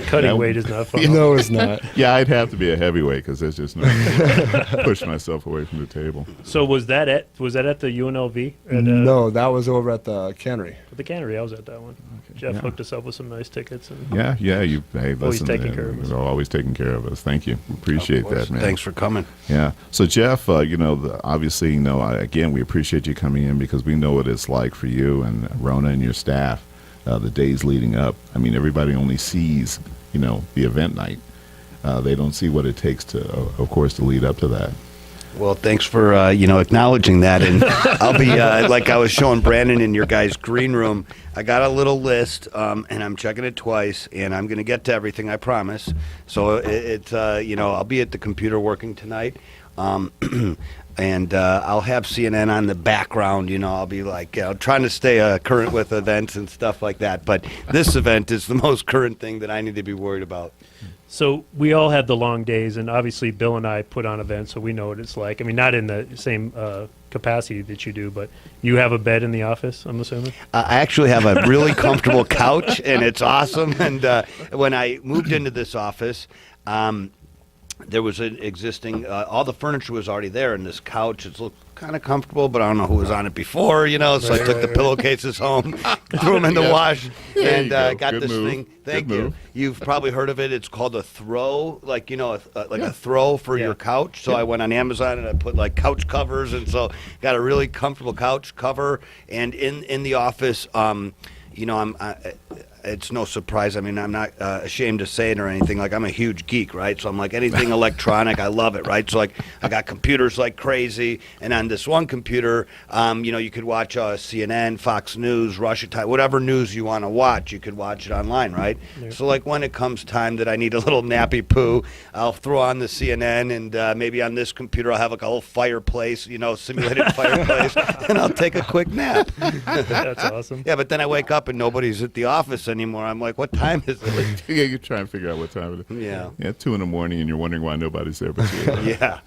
S2: Cutting
S1: That-
S2: weight is not fun.
S5: No, it's not.
S1: Yeah, I'd have to be a heavyweight because there's just no push myself away from the table.
S2: So was that at the UNLV? At,
S5: No, that was over at the cannery.
S2: the cannery. I was at that one. Jeff
S1: Yeah.
S2: hooked us up with some nice tickets. And
S1: Yeah. Hey,
S2: Always
S1: listen,
S2: taking care of us.
S1: You're always taking care of us. Thank you. Appreciate that, man.
S4: Thanks for coming.
S1: Yeah. So Jeff, obviously, again, we appreciate you coming in because we know what it's like for you and Rona and your staff. The days leading up. I mean, everybody only sees, the event night. They don't see what it takes to, of course, to lead up to that.
S4: Well, thanks for acknowledging that, and I'll be like I was showing Brandon in your guys' green room. I got a little list, and I'm checking it twice, and I'm going to get to everything, I promise. So I'll be at the computer working tonight, and I'll have CNN on the background. I'll be like trying to stay current with events and stuff like that. But this event is the most current thing that I need to be worried about.
S2: so we all have the long days, and obviously Bill and I put on events, so we know what it's like. I mean, not in the same capacity that you do, but you have a bed in the office, I'm assuming?
S4: I actually have a really comfortable couch, and it's awesome. And when I moved into this office, there was an existing, all the furniture was already there, and this couch, it looked kind of comfortable, but I don't know who was on it before, so I took the pillowcases home, threw them in the
S1: Yeah.
S4: wash,
S1: There
S4: and
S1: you go.
S4: got
S1: Good
S4: this
S1: move.
S4: thing. Thank
S1: Good
S4: you.
S1: move.
S4: You've probably heard of it. It's called a throw, a throw for
S2: Yeah.
S4: your couch. So I went on Amazon and I put like couch covers, and so got a really comfortable couch cover. And in the office, it's no surprise. I mean, I'm not ashamed to say it or anything. Like, I'm a huge geek, right? So I'm like, anything electronic, I love it, right? So like, I got computers like crazy, and on this one computer, you could watch CNN, Fox News, Russia Time, whatever news you want to watch, you could watch it online, right?
S2: Yeah.
S4: So like, when it comes time that I need a little nappy poo, I'll throw on the CNN, and maybe on this computer I'll have like a little fireplace, simulated fireplace, and I'll take a quick nap.
S2: That's awesome.
S4: Yeah, but then I wake up and nobody's at the office anymore. I'm like, what time is it?
S1: Yeah, you try and figure out what time it is.
S4: Yeah.
S1: Yeah, 2 a.m, and you're wondering why nobody's there but you.
S4: Yeah,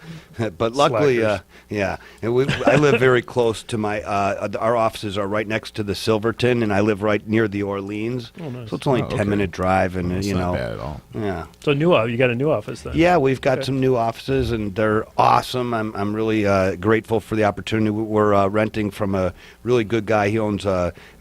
S4: but luckily,
S2: Slackers.
S4: yeah. And I live very close to my. Our offices are right next to the Silverton, and I live right near the Orleans.
S2: Oh, nice.
S4: So it's only
S1: Oh, okay.
S4: 10-minute drive, and
S1: It's not bad at all.
S4: yeah.
S2: So you got a new office then?
S4: Yeah, we've got
S2: Okay.
S4: some new offices, and they're awesome. I'm really grateful for the opportunity. We're renting from a really good guy. He owns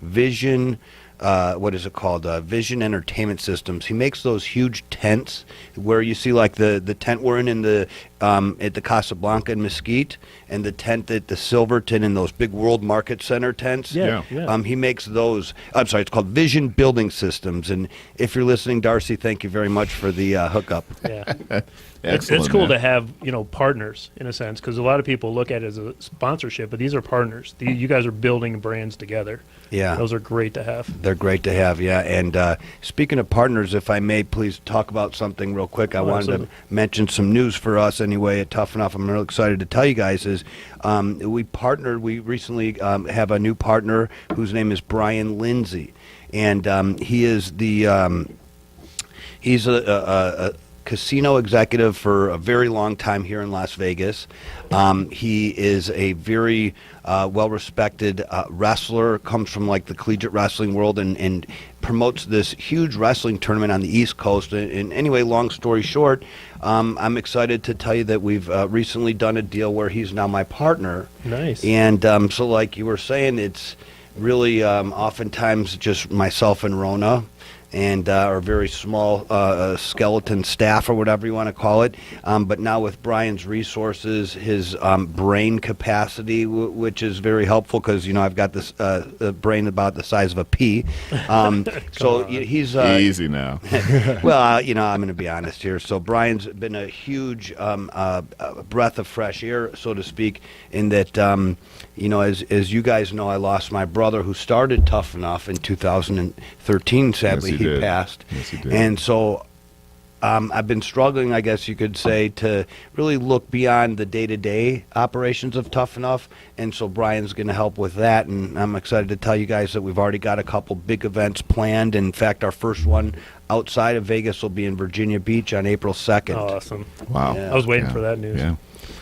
S4: Vision. What is it called? Vision Entertainment Systems. He makes those huge tents where you see like the tent we're in the at the Casablanca in Mesquite, and the tent at the Silverton, and those big World Market Center tents.
S2: Yeah.
S1: Yeah.
S4: He makes those. I'm sorry, it's called Vision Building Systems. And if you're listening, Darcy, thank you very much for the hookup.
S2: Yeah.
S1: Excellent,
S2: It's cool
S1: man.
S2: to have partners in a sense, because a lot of people look at it as a sponsorship, but these are partners. You guys are building brands together.
S4: Yeah.
S2: Those are great to have.
S4: They're great to have, yeah. And speaking of partners, if I may please talk about something real quick. I wanted
S2: absolutely.
S4: to mention some news for us anyway at Tough Enough. I'm real excited to tell you guys is we recently have a new partner whose name is Brian Lindsay. And he is he's a casino executive for a very long time here in Las Vegas. He is a very well-respected wrestler, comes from like the collegiate wrestling world, and promotes this huge wrestling tournament on the East Coast. And anyway, long story short, I'm excited to tell you that we've recently done a deal where he's now my partner.
S2: Nice.
S4: And so like you were saying, it's really oftentimes just myself and Rona. and or very small skeleton staff or whatever you want to call it. But now with Brian's resources, his brain capacity, which is very helpful because I've got this brain about the size of a pea. So he's
S1: Easy now.
S4: well, I'm going to be honest here. So Brian's been a huge breath of fresh air, so to speak, in that, as you guys know, I lost my brother who started Tough Enough in 2013. Sadly,
S1: Yes, he did.
S4: passed.
S1: Yes, he did.
S4: And so I've been struggling, I guess you could say, to really look beyond the day-to-day operations of Tough Enough. And so Brian's going to help with that. And I'm excited to tell you guys that we've already got a couple big events planned. In fact, our first one outside of Vegas will be in Virginia Beach on April 2nd.
S2: Awesome.
S1: Wow.
S4: Yeah.
S2: I was waiting
S1: Yeah.
S2: for that news.
S1: Yeah.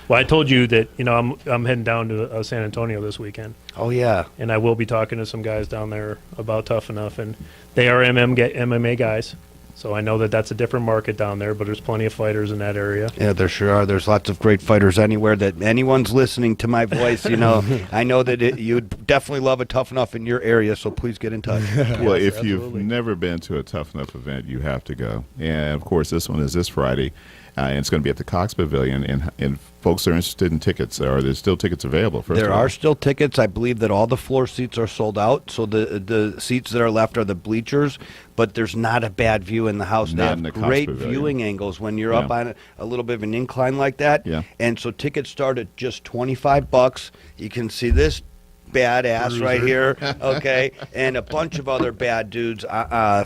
S2: Well, I told you that I'm heading down to San Antonio this weekend,
S4: Oh, yeah.
S2: and I will be talking to some guys down there about Tough Enough, and they are MMA guys, so I know that that's a different market down there. But there's plenty of fighters in that area.
S4: Yeah, there sure are. There's lots of great fighters anywhere that anyone's listening to my voice. I know that you'd definitely love a Tough Enough in your area, so please get in touch.
S1: Well,
S2: Yes,
S1: if you've
S2: absolutely.
S1: never been to a Tough Enough event, you have to go. And of course, this one is this Friday, and it's going to be at the Cox Pavilion. And folks are interested in tickets. Are there still tickets available? First
S4: There
S1: of all?
S4: are still tickets. I believe that all the floor seats are sold out, so the seats that are left are the bleachers. But there's not a bad view in the house. They
S1: Not
S4: have
S1: in the Cox
S4: great
S1: Pavilion.
S4: viewing angles when you're up
S1: Yeah.
S4: on a little bit of an incline like that.
S1: Yeah.
S4: And so tickets start at just $25. You can see this badass right here, okay, and a bunch of other bad dudes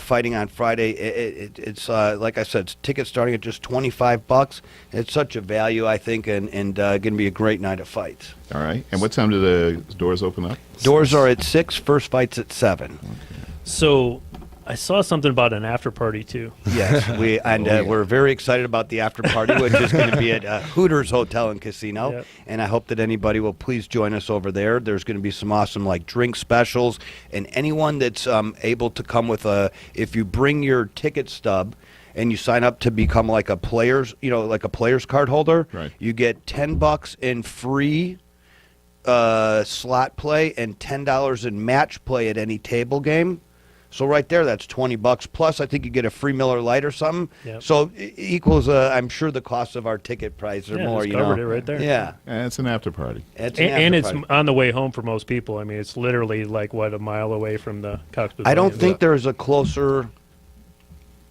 S4: fighting on Friday. It's like I said, tickets starting at just $25. It's such a value, I think, and going to be a great night of fights.
S1: All right. And what time do the doors open up?
S4: Doors are at 6. First fight's at 7.
S2: So I saw something about an after party too.
S4: Yes, we're very excited about the after party, which is going to be at Hooters Hotel and Casino.
S2: Yep.
S4: And I hope that anybody will please join us over there. There's going to be some awesome drink specials, and anyone that's able to come with if you bring your ticket stub and you sign up to become like a player's card holder,
S1: Right.
S4: you get $10 in free slot play and $10 in match play at any table game. So right there, that's $20. Plus, I think you get a free Miller Lite or something.
S2: Yep.
S4: So equals, I'm sure, the cost of our ticket price or
S2: Yeah,
S4: more.
S2: just covered it right there.
S4: Yeah,
S1: And it's an after party.
S4: it's an
S2: And
S4: after
S2: it's
S4: party.
S2: on the way home for most people. I mean, it's literally like a mile away from the Cox Pavilion.
S4: I don't think there's a closer.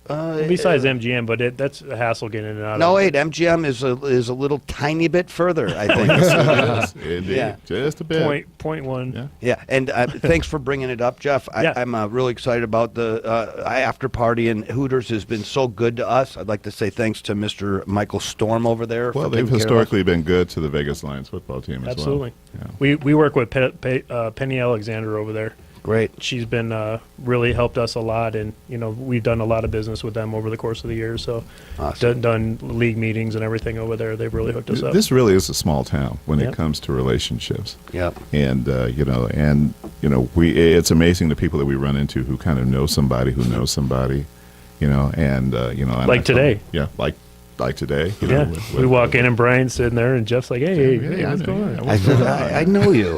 S2: besides MGM, but that's a hassle getting in and out.
S4: No,
S2: of.
S4: wait. MGM is a little tiny bit further, I think.
S1: Yes, indeed.
S4: Yeah.
S1: Just a bit.
S2: Point one.
S1: Yeah.
S4: Yeah, and thanks for bringing it up, Jeff.
S2: Yeah.
S4: I'm really excited about the after party, and Hooters has been so good to us. I'd like to say thanks to Mr. Michael Storm over there.
S1: Well,
S4: for
S1: they've
S4: taking care of us.
S1: historically been good to the Vegas Lions football team as
S2: Absolutely.
S1: well. Yeah.
S2: We work with Penny Alexander over there.
S4: Great.
S2: She's been really helped us a lot, and we've done a lot of business with them over the course of the year. So
S4: Awesome.
S2: done league meetings and everything over there. They've really hooked us up.
S1: This really is a small town when
S2: Yep.
S1: it comes to relationships.
S4: Yep.
S1: And it's amazing the people that we run into who kind of know somebody who knows somebody, and and
S2: Like today.
S1: Yeah, like today.
S2: Yeah, we walk in and Brian's sitting there, and Jeff's like, "Hey,
S1: I
S2: what's
S1: know,
S2: going
S1: yeah,
S2: on?"
S1: what's
S4: I said,
S1: going on?
S4: I know you.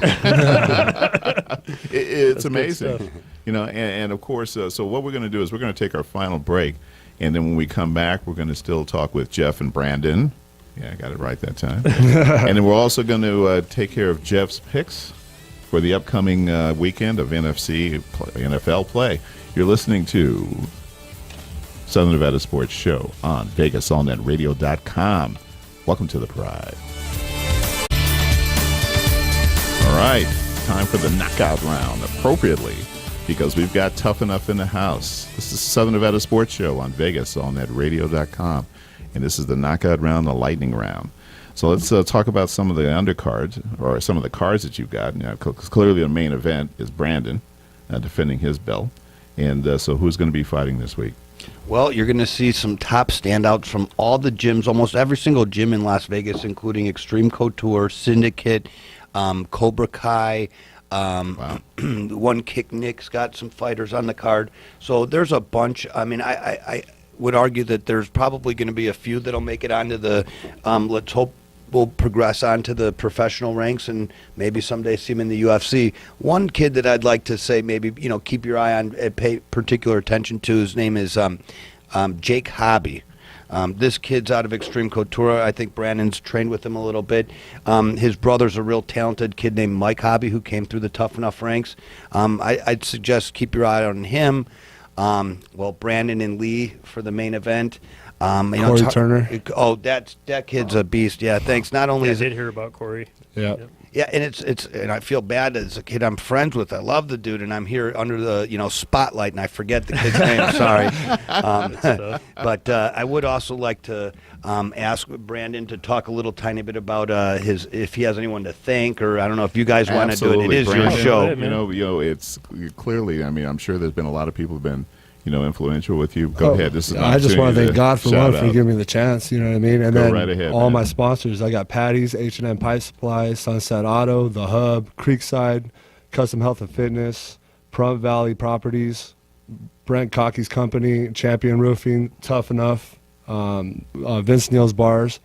S1: It's
S2: good
S1: amazing,
S2: stuff.
S1: and of course, so what we're going to do is we're going to take our final break, and then when we come back, we're going to still talk with Jeff and Brandon. Yeah, I got it right that time. And then we're also going to take care of Jeff's picks for the upcoming weekend of NFL play. You're listening to Southern Nevada Sports Show on VegasAllNetRadio.com. Welcome to the Pride. All right, time for the knockout round, appropriately, because we've got Tough Enough in the house. This is Southern Nevada Sports Show on VegasAllNetRadio.com, and this is the knockout round, the lightning round. So let's talk about some of the undercards, or some of the cards that you've got. Clearly the main event is Brandon defending his belt. And so who's going to be fighting this week?
S4: Well, you're going to see some top standouts from all the gyms, almost every single gym in Las Vegas, including Extreme Couture, Syndicate, Cobra Kai.
S1: Wow.
S4: One Kick Nick's got some fighters on the card. So there's a bunch. I mean, I would argue that there's probably going to be a few that'll make it onto the, let's hope, will progress on to the professional ranks and maybe someday see him in the UFC. One kid that I'd like to say maybe, keep your eye on, pay particular attention to, his name is Jake Hobby. This kid's out of Extreme Couture. I think Brandon's trained with him a little bit. His brother's a real talented kid named Mike Hobby who came through the Tough Enough ranks. I'd suggest keep your eye on him. Brandon and Lee for the main event.
S5: Corey Turner.
S4: Oh, that kid's a beast. Yeah, thanks. Not only
S2: I
S4: is
S2: did hear about Corey.
S5: Yeah.
S4: yeah, and and I feel bad as a kid I'm friends with. I love the dude, and I'm here under the spotlight, and I forget the kid's name. Sorry, but I would also like to ask Brandon to talk a little tiny bit about if he has anyone to thank, or I don't know if you guys want to do it. It is your
S1: Brandon,
S4: show.
S1: It's clearly. I mean, I'm sure there's been a lot of people who've been influential with you. Go ahead. This is an
S5: I just want to
S1: opportunity
S5: thank God for
S1: shout
S5: one for
S1: out.
S5: giving me the chance. You know what I mean? And
S1: Go
S5: then
S1: right ahead,
S5: all
S1: man.
S5: my sponsors. I got Patty's, H&M Pipe Supply, Sunset Auto, The Hub, Creekside, Custom Health and Fitness, Prump Valley Properties, Brent Cockey's Company, Champion Roofing, Tough Enough, Vince Neal's Bars,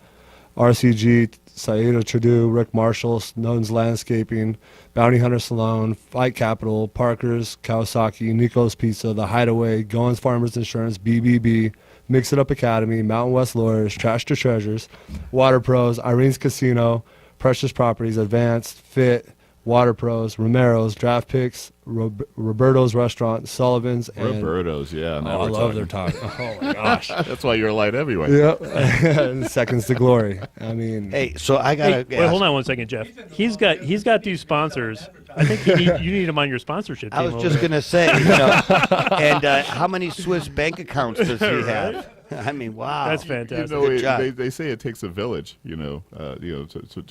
S5: RCG, Saedo Trudeau, Rick Marshall, Snowden's Landscaping, Bounty Hunter Salon, Fight Capital, Parker's, Kawasaki, Nico's Pizza, The Hideaway, Goins Farmers Insurance, BBB, Mix It Up Academy, Mountain West Lawyers, Trash to Treasures, Water Pros, Irene's Casino, Precious Properties, Advanced, Fit, Water Pros, Romero's, Draft Picks, Roberto's Restaurant, Sullivan's, and
S1: Roberto's, yeah. Now
S5: I
S1: we're
S5: love their
S1: talking.
S5: talk. Oh my gosh.
S1: That's why you're a light heavyweight.
S5: Yep. And Seconds to Glory. I mean,
S4: Hey, so I gotta
S2: Hey, wait,
S4: ask-
S2: hold on one second, Jeff. He's got these sponsors. I think you need him on your sponsorship team.
S4: I was
S2: over
S4: just
S2: there.
S4: gonna say, and how many Swiss bank accounts does he have? I mean, wow,
S2: That's fantastic.
S4: Good job.
S1: They say it takes a village, to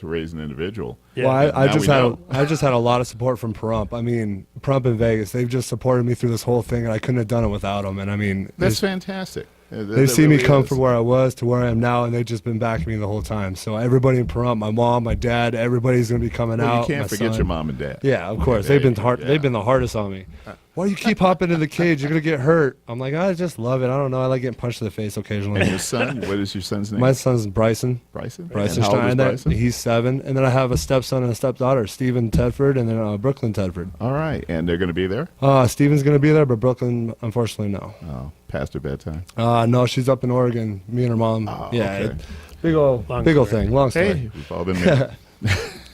S1: raise an individual.
S2: Yeah.
S5: well, I
S1: Now
S5: just
S1: we
S5: had
S1: know.
S5: I just had a lot of support from Prump. I mean, Prump in Vegas, they've just supported me through this whole thing, and I couldn't have done it without them. And I mean,
S1: That's fantastic.
S5: they've seen me come from where I was to where I am now, and they've just been backing me the whole time. So everybody in Prump, my mom, my dad, everybody's gonna be coming
S1: Well,
S5: out.
S1: you can't
S5: my
S1: forget
S5: son.
S1: your mom and dad.
S5: Yeah, of course.
S1: There
S5: They've been
S1: you
S5: hard.
S1: go,
S5: They've
S1: yeah.
S5: been the hardest on me. Why do you keep hopping in the cage? You're gonna get hurt. I'm like, I just love it. I don't know. I like getting punched in the face
S1: And
S5: occasionally.
S1: your son, what is your son's name?
S5: My son's Bryson.
S1: Bryson.
S5: Bryson
S1: And how old is
S5: Stein.
S1: Bryson?
S5: He's 7, and then I have a stepson and a stepdaughter, Stephen Tedford, and then Brooklyn Tedford.
S1: All right, and they're going to be there.
S5: Stephen's gonna be there, but Brooklyn, unfortunately, no.
S1: Oh, past her bedtime.
S5: No, she's up in Oregon. Me and her mom.
S1: Oh,
S5: yeah,
S1: okay.
S5: big old
S2: Long
S5: story.
S2: story.
S5: Thing. Long story.
S1: Hey, we've all been there.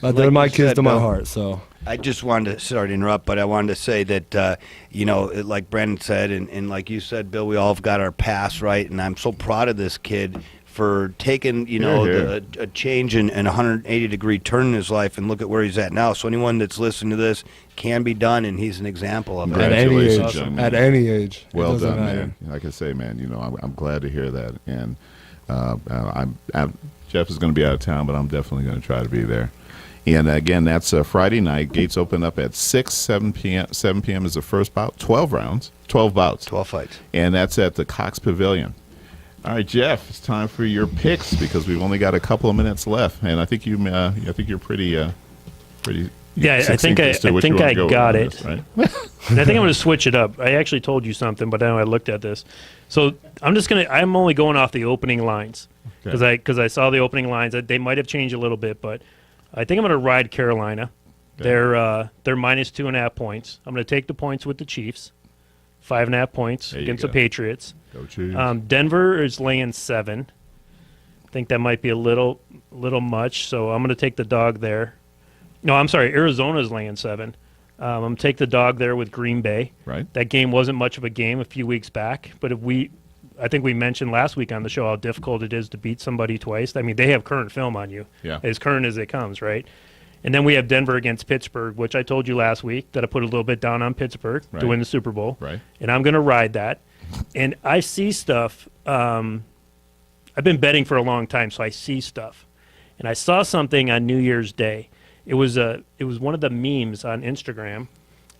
S5: But they're
S4: Like
S5: my
S4: you
S5: kids
S4: said,
S5: to my
S4: Bill.
S5: heart. So
S4: I just wanted to, sorry to interrupt, but I wanted to say that, like Brendan said, and like you said, Bill, we all have got our past, right? And I'm so proud of this kid for taking,
S1: Here.
S4: a change and a 180-degree turn in his life and look at where he's at now. So anyone that's listening to this can be done, and he's an example of
S5: at
S4: it.
S5: any age,
S1: Congratulations, young man.
S5: at any age, it
S1: Well
S5: doesn't
S1: done,
S5: matter.
S1: man. Like I say, man, I'm glad to hear that. And Jeff is going to be out of town, but I'm definitely going to try to be there. And again, that's Friday night. Gates open up at 7 p.m. 7 p.m. is the first bout. 12 rounds, 12 bouts.
S4: 12 fights.
S1: And that's at the Cox Pavilion. All right, Jeff, it's time for your picks because we've only got a couple of minutes left. And I think you're pretty
S2: Yeah, I think
S1: succinct as to which you wanna go with
S2: got
S1: on
S2: it.
S1: this, right?
S2: And I think I'm going to switch it up. I actually told you something, but then I looked at this. So I'm only going off the opening lines because I saw the opening lines. They might have changed a little bit, but I think I'm going to ride Carolina.
S1: Okay.
S2: They're minus 2.5 points. I'm going to take the points with the Chiefs, 5.5 points
S1: There you
S2: against the
S1: go.
S2: Patriots.
S1: Go choose.
S2: Denver is laying 7. I think that might be a little much, so I'm going to take the dog there. No, I'm sorry. Arizona is laying 7. I'm going to take the dog there with Green Bay.
S1: Right.
S2: That game wasn't much of a game a few weeks back, but I think we mentioned last week on the show how difficult it is to beat somebody twice. I mean, they have current film on you,
S1: Yeah.
S2: as current as it comes, right? And then we have Denver against Pittsburgh, which I told you last week that I put a little bit down on Pittsburgh
S1: Right.
S2: to win the Super Bowl.
S1: Right.
S2: And I'm going to ride that. And I see stuff. I've been betting for a long time, so I see stuff. And I saw something on New Year's Day. It was one of the memes on Instagram,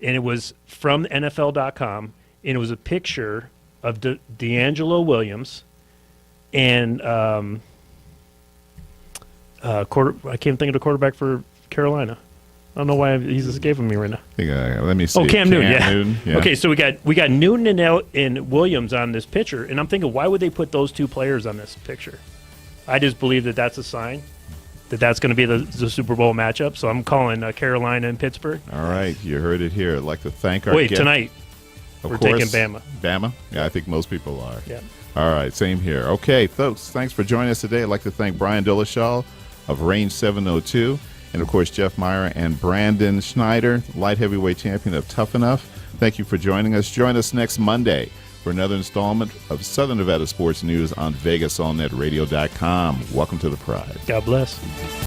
S2: and it was from NFL.com, and it was a picture of D'Angelo Williams and I can't think of the quarterback for Carolina. I don't know why he's escaping me right now.
S1: I think, let me see.
S2: Oh, Cam Newton, yeah.
S1: Newton,
S2: Okay, so we got Newton and Williams on this picture, and I'm thinking, why would they put those two players on this picture? I just believe that that's a sign that's going to be the Super Bowl matchup. So I'm calling Carolina and Pittsburgh.
S1: All right, you heard it here. I'd like to thank our
S2: Wait,
S1: guest.
S2: tonight.
S1: Of
S2: we're
S1: course,
S2: taking Bama.
S1: Bama? Yeah, I think most people are.
S2: Yeah.
S1: All right, same here. Okay, folks, thanks for joining us today. I'd like to thank Brian Dillashaw of Range 702, and of course Jeff Meyer and Brandon Schneider, light heavyweight champion of Tough Enough. Thank you for joining us. Join us next Monday for another installment of Southern Nevada Sports News on VegasAllNetRadio.com. Welcome to the Pride.
S2: God bless.